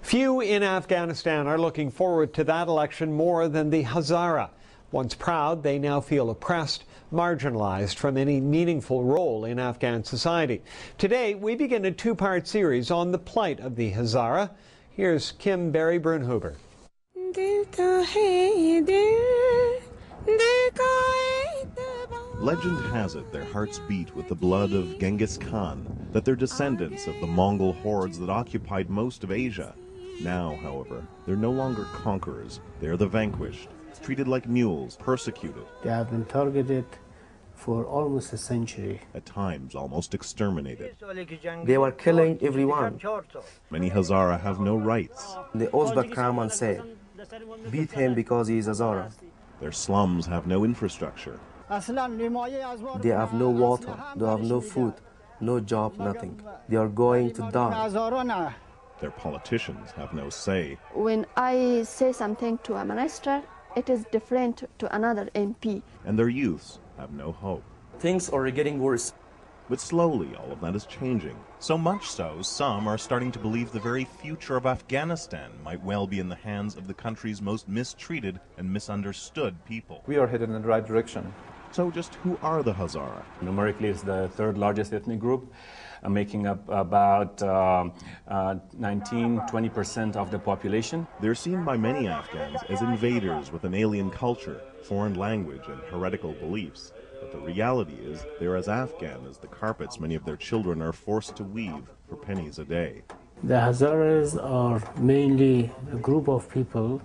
Few in Afghanistan are looking forward to that election more than the Hazara. Once proud, they now feel oppressed, marginalized from any meaningful role in Afghan society. Today, we begin a two-part series on the plight of the Hazara. Here's Kim Berry-Brunhuber. Legend has it their hearts beat with the blood of Genghis Khan, that they're descendants of the Mongol hordes that occupied most of Asia. Now, however, they're no longer conquerors. They're the vanquished, treated like mules, persecuted. They have been targeted for almost a century. At times, almost exterminated. They were killing everyone. Many Hazara have no rights. The Uzbek come and say, beat him because he is Hazara. Their slums have no infrastructure. They have no water, they have no food, no job, nothing. They are going to die. Their politicians have no say. When I say something to a minister, it is different to another MP. And their youths have no hope. Things are getting worse. But slowly, all of that is changing. So much so, some are starting to believe the very future of Afghanistan might well be in the hands of the country's most mistreated and misunderstood people. We are headed in the right direction. So just who are the Hazara? Numerically, it's the third largest ethnic group, making up about 19–20% of the population. They're seen by many Afghans as invaders with an alien culture, foreign language, and heretical beliefs. But the reality is they're as Afghan as the carpets many of their children are forced to weave for pennies a day. The Hazaras are mainly a group of people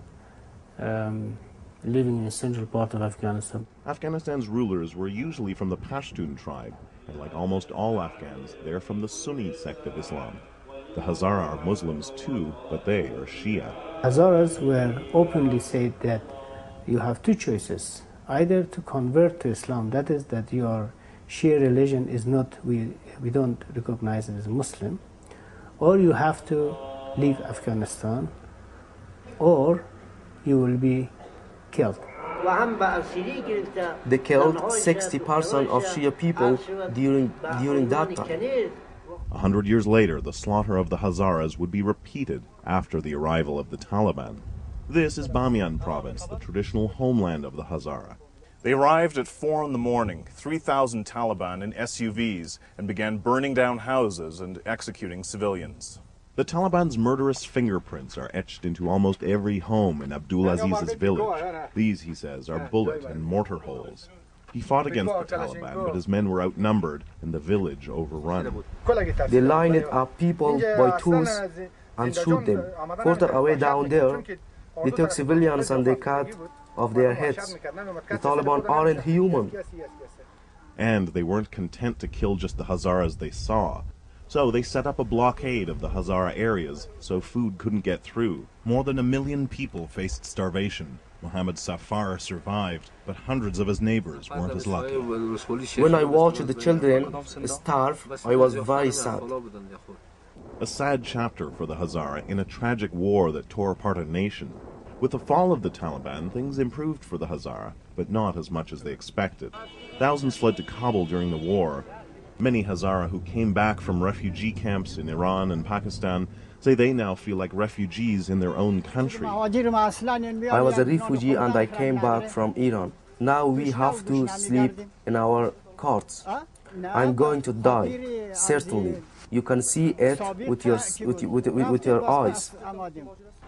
living in the central part of Afghanistan. Afghanistan's rulers were usually from the Pashtun tribe, and like almost all Afghans, they're from the Sunni sect of Islam. The Hazara are Muslims too, but they are Shia. Hazaras were openly said that you have two choices, either to convert to Islam, that is that your Shia religion is not, we don't recognize it as Muslim, or you have to leave Afghanistan, or you will be killed. They killed 60% of Shia people during that time. 100 years later, the slaughter of the Hazaras would be repeated after the arrival of the Taliban. This is Bamiyan province, the traditional homeland of the Hazara. They arrived at 4 in the morning, 3,000 Taliban in SUVs, and began burning down houses and executing civilians. The Taliban's murderous fingerprints are etched into almost every home in Abdulaziz's village. These, he says, are bullet and mortar holes. He fought against the Taliban, but his men were outnumbered and the village overrun. They lined up people by twos and shoot them. Further away down there, they took civilians and they cut off their heads. The Taliban aren't human. And they weren't content to kill just the Hazaras they saw. So they set up a blockade of the Hazara areas so food couldn't get through. More than 1 million people faced starvation. Mohammed Safar survived, but hundreds of his neighbors weren't as lucky. When I watched the children starve, I was very sad. A sad chapter for the Hazara in a tragic war that tore apart a nation. With the fall of the Taliban, things improved for the Hazara, but not as much as they expected. Thousands fled to Kabul during the war. Many Hazara who came back from refugee camps in Iran and Pakistan say they now feel like refugees in their own country. I was a refugee and I came back from Iran. Now we have to sleep in our cots. I'm going to die, certainly. You can see it with your eyes.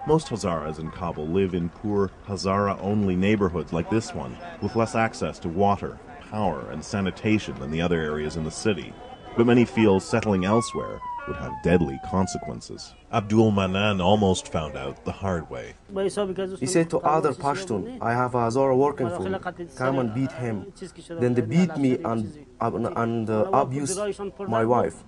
Most Hazaras in Kabul live in poor Hazara-only neighborhoods like this one, with less access to water, power, and sanitation than the other areas in the city. But many feel settling elsewhere would have deadly consequences. Abdul Manan almost found out the hard way. He said to other Pashtun, I have a Hazara working for me, come and beat him. Then they beat me and abused my wife.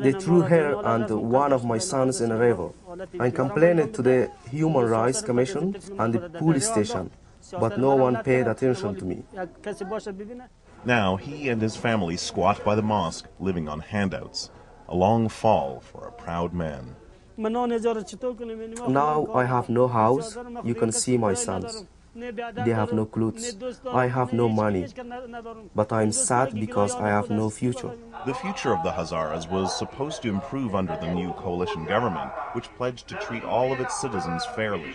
They threw her and one of my sons in a river. I complained to the Human Rights Commission and the police station, but no one paid attention to me. Now he and his family squat by the mosque, living on handouts. A long fall for a proud man. Now I have no house. You can see my sons. They have no clothes. I have no money. But I'm sad because I have no future. The future of the Hazaras was supposed to improve under the new coalition government, which pledged to treat all of its citizens fairly.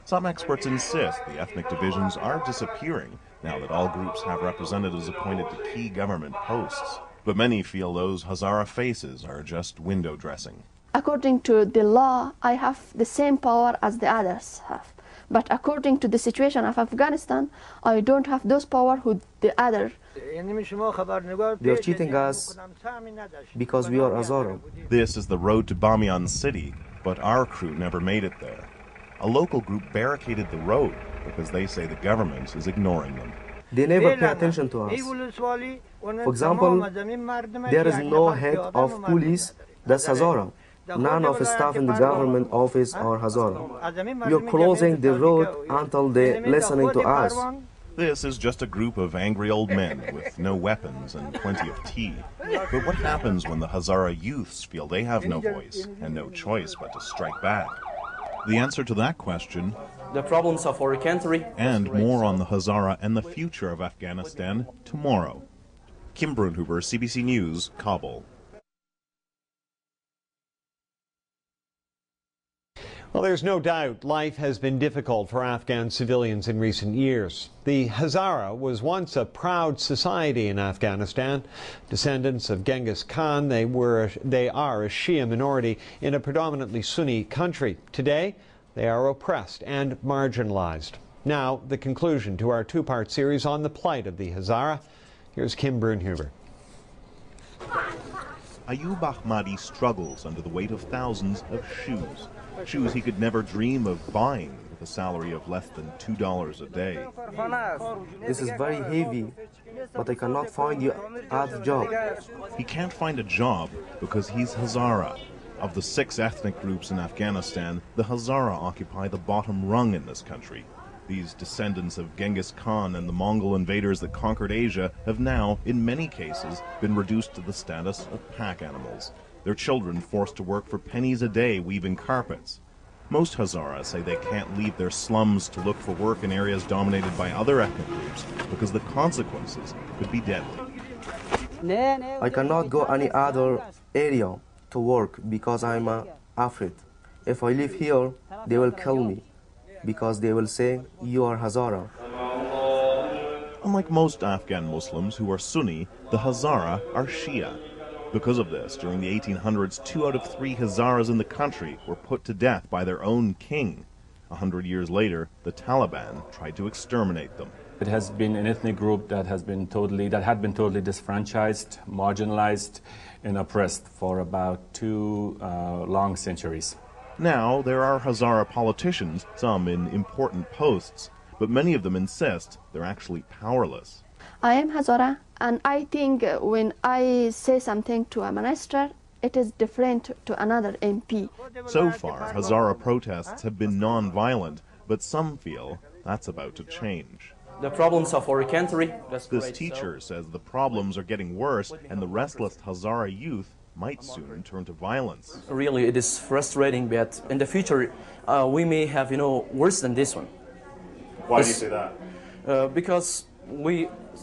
Some experts insist the ethnic divisions are disappearing now that all groups have representatives appointed to key government posts. But many feel those Hazara faces are just window dressing. According to the law, I have the same power as the others have. But according to the situation of Afghanistan, I don't have those power who the other. They are cheating us because we are Hazara. This is the road to Bamiyan city, but our crew never made it there. A local group barricaded the road because they say the government is ignoring them. They never pay attention to us. For example, there is no head of police that's Hazara. None of the staff in the government office are Hazara. We are closing the road until they're listening to us. This is just a group of angry old men with no weapons and plenty of tea. But what happens when the Hazara youths feel they have no voice and no choice but to strike back? The answer to that question, The problems of our country, and more on the Hazara and the future of Afghanistan tomorrow. Kim Brunhuber, CBC News, Kabul. Well, there's no doubt life has been difficult for Afghan civilians in recent years. The Hazara was once a proud society in Afghanistan. Descendants of Genghis Khan, they are a Shia minority in a predominantly Sunni country. Today, they are oppressed and marginalized. Now, the conclusion to our two-part series on the plight of the Hazara. Here's Kim Brunhuber. Ayub Ahmadi struggles under the weight of thousands of shoes. Shoes he could never dream of buying with a salary of less than $2 a day. This is very heavy, but I cannot find you other job. He can't find a job because he's Hazara. Of the 6 ethnic groups in Afghanistan, the Hazara occupy the bottom rung in this country. These descendants of Genghis Khan and the Mongol invaders that conquered Asia have now, in many cases, been reduced to the status of pack animals. Their children forced to work for pennies a day weaving carpets. Most Hazaras say they can't leave their slums to look for work in areas dominated by other ethnic groups because the consequences could be deadly. I cannot go any other area to work because I'm afraid. If I live here, they will kill me because they will say, you are Hazara. Unlike most Afghan Muslims who are Sunni, the Hazara are Shia. Because of this, during the 1800s, 2 out of 3 Hazaras in the country were put to death by their own king. 100 years later, the Taliban tried to exterminate them. It has been an ethnic group that had been totally disfranchised, marginalized, and oppressed for about 2 long centuries. Now, there are Hazara politicians, some in important posts, but many of them insist they're actually powerless. I am Hazara, and I think when I say something to a minister, it is different to another MP. So far, Hazara protests have been non-violent, but some feel that's about to change. The problems of our country. This teacher says the problems are getting worse, and the restless Hazara youth might soon turn to violence. Really, it is frustrating, but in the future, we may have, worse than this one. Why do you say that? Because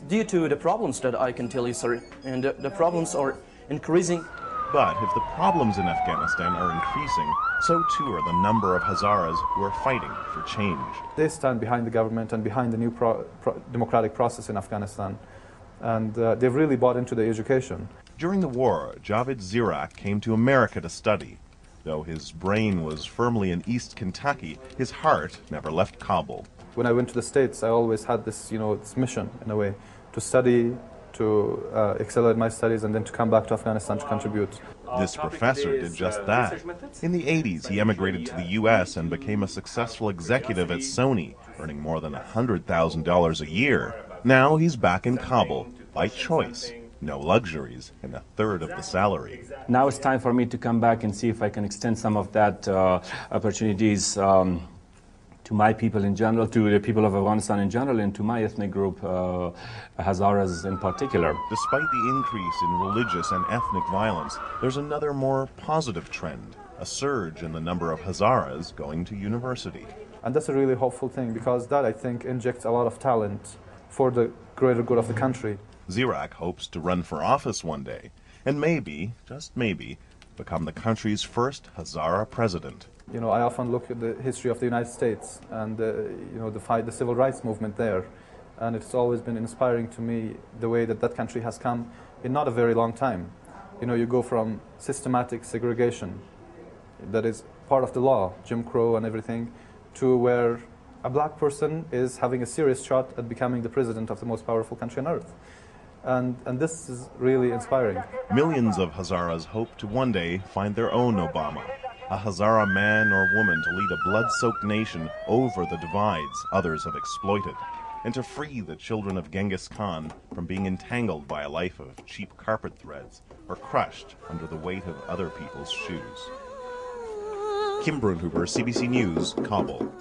due to the problems that I can tell you, sir, and the problems are increasing. But if the problems in Afghanistan are increasing, so too are the number of Hazaras who are fighting for change. They stand behind the government and behind the new democratic process in Afghanistan, and they've really bought into the education. During the war, Javed Zirak came to America to study. Though his brain was firmly in East Kentucky, his heart never left Kabul. When I went to the States, I always had this, this mission, in a way, to study, to accelerate my studies, and then to come back to Afghanistan to contribute. This professor did just that. In the 80s, he emigrated to the U.S. and became a successful executive at Sony, earning more than $100,000 a year. Now he's back in Kabul, by choice. No luxuries, and 1/3 of the salary. Now it's time for me to come back and see if I can extend some of that opportunities to my people in general, to the people of Afghanistan in general, and to my ethnic group, Hazaras in particular. Despite the increase in religious and ethnic violence, there's another more positive trend, a surge in the number of Hazaras going to university. And that's a really hopeful thing, because that, I think, injects a lot of talent for the greater good of the country. Zirak hopes to run for office one day, and maybe, just maybe, become the country's first Hazara president. You know, I often look at the history of the United States and you know, the civil rights movement there, and it's always been inspiring to me the way that that country has come in not a very long time. You know, you go from systematic segregation that is part of the law, Jim Crow and everything, to where a black person is having a serious shot at becoming the president of the most powerful country on earth. And this is really inspiring. Millions of Hazaras hope to one day find their own Obama, a Hazara man or woman to lead a blood-soaked nation over the divides others have exploited, and to free the children of Genghis Khan from being entangled by a life of cheap carpet threads or crushed under the weight of other people's shoes. Kim Brunhuber, CBC News, Kabul.